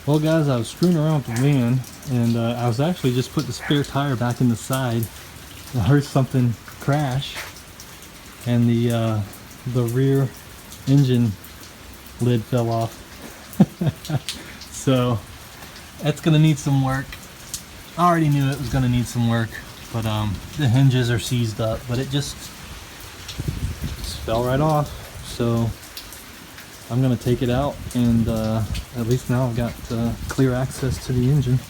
Well guys, I was screwing around with the van, and I was actually just putting the spare tire back in the side. I heard something crash, and the rear engine lid fell off. So that's gonna need some work. I already knew it was gonna need some work, but the hinges are seized up, but it just fell right off. So I'm gonna take it out, and at least now I've got clear access to the engine.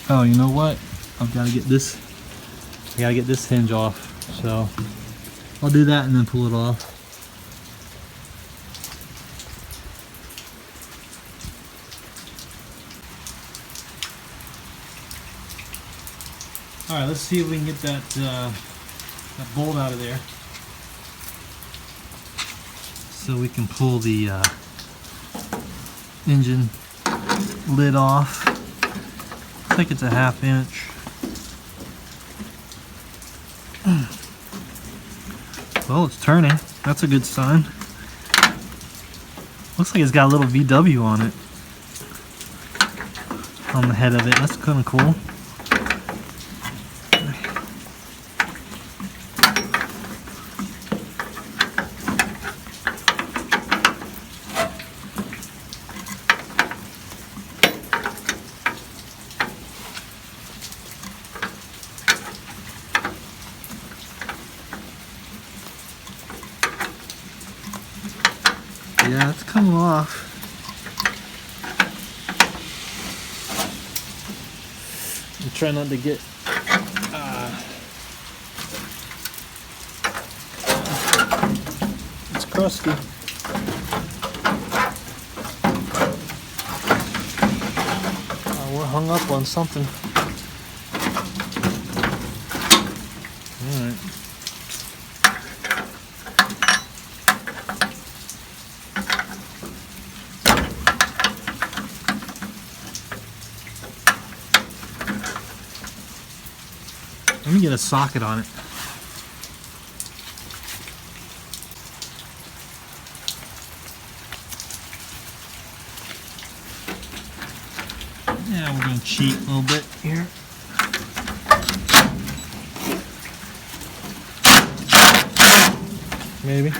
Oh, you know what? I've got to get this. I gotta get this hinge off. So I'll do that and then pull it off. All right, let's see if we can get that that bolt out of there, so we can pull the engine lid off. I think it's a 1/2 inch. Well, it's turning. That's a good sign. Looks like it's got a little VW on it, on the head of it. That's kind of cool. Yeah, it's coming off. I'm trying not to get it's crusty. We're hung up on something. All right. Let me get a socket on it. Yeah, we're going to cheat a little bit here. Maybe.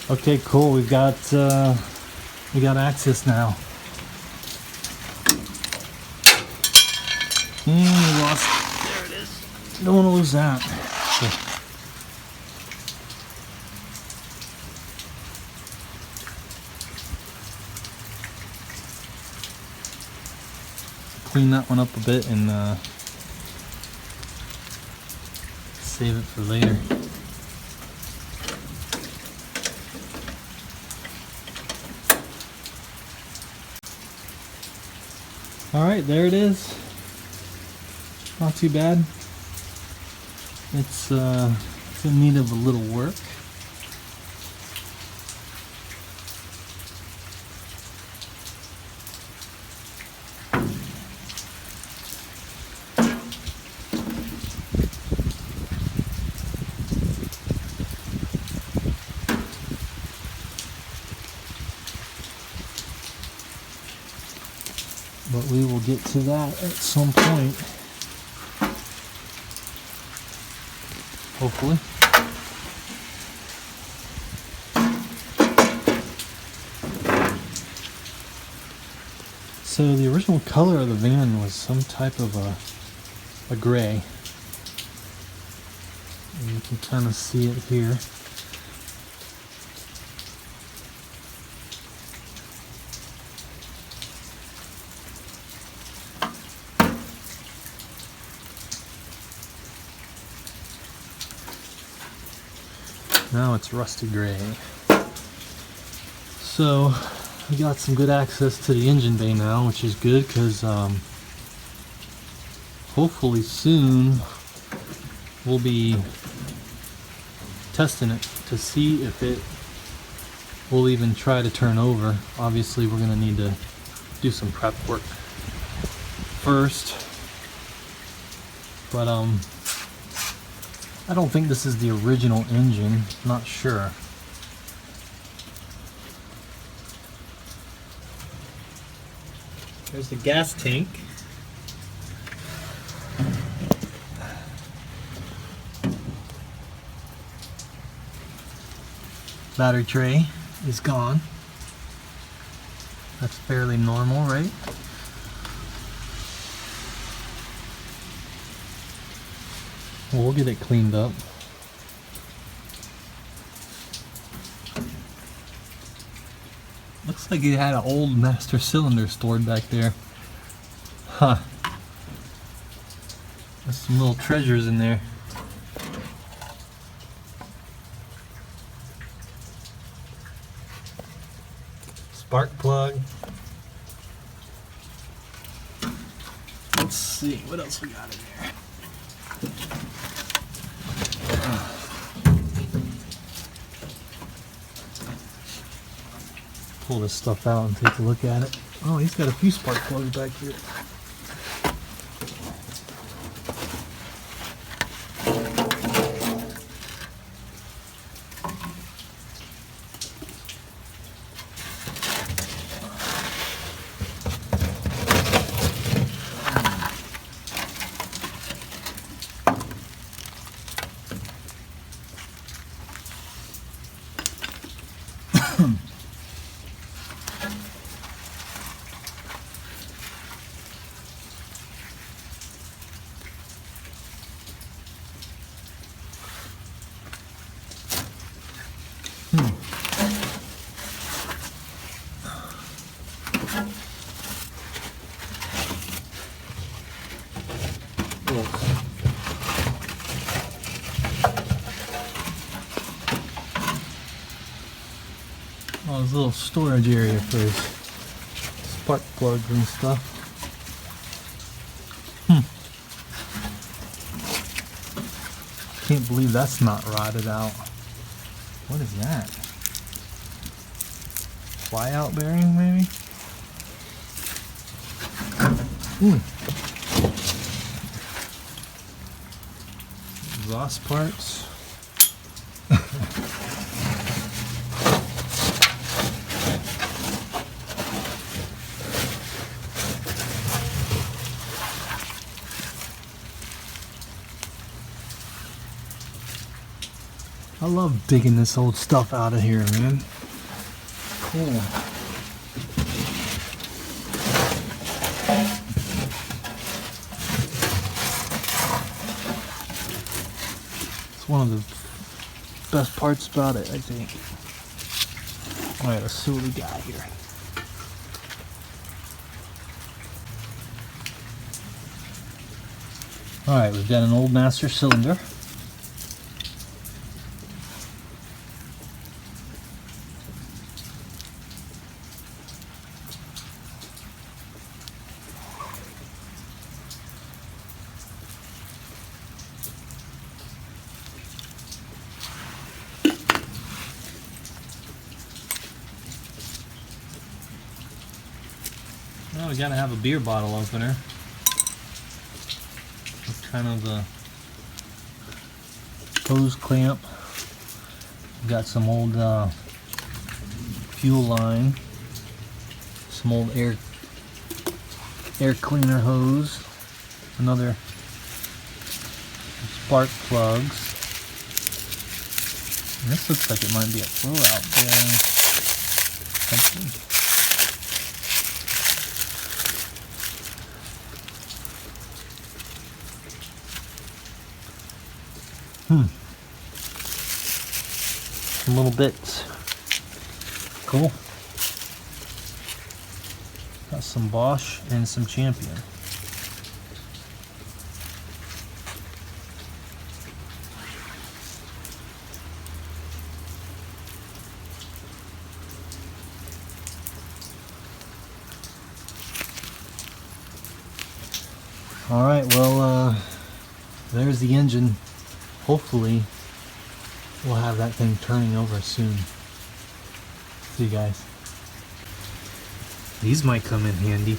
Okay, cool. We got access now. We lost. There it is. Don't want to lose that. So. Clean that one up a bit and save it for later. Alright, there it is. Not too bad. It's in need of a little work. But we will get to that at some point. Hopefully. So the original color of the van was some type of a gray. And you can kind of see it here. Now it's rusty gray. So we got some good access to the engine bay now, which is good because hopefully soon we'll be testing it to see if it will even try to turn over. Obviously we're going to need to do some prep work first, but I don't think this is the original engine, not sure. There's the gas tank. Battery tray is gone. That's fairly normal, right? We'll get it cleaned up. Looks like it had an old master cylinder stored back there. Huh. There's some little treasures in there. Spark plug. Let's see what else we got in there. Pull this stuff out and take a look at it. Oh, he's got a few spark plugs back here. Oh, there's a little storage area for his spark plugs and stuff. Can't believe that's not rotted out. What is that? Fly out bearing, maybe? Exhaust parts. I love digging this old stuff out of here, man. Cool. It's one of the best parts about it, I think. Alright, let's see what we got here. Alright, we've got an old master cylinder. Well, we gotta have a beer bottle opener. It's kind of a hose clamp. We've got some old fuel line, some old air cleaner hose, another spark plugs. And this looks like it might be a blowout bearing. Something. Some little bits. Cool. Got some Bosch and some Champion. Alright, well, there's the engine. Hopefully, we'll have that thing turning over soon. See you guys. These might come in handy.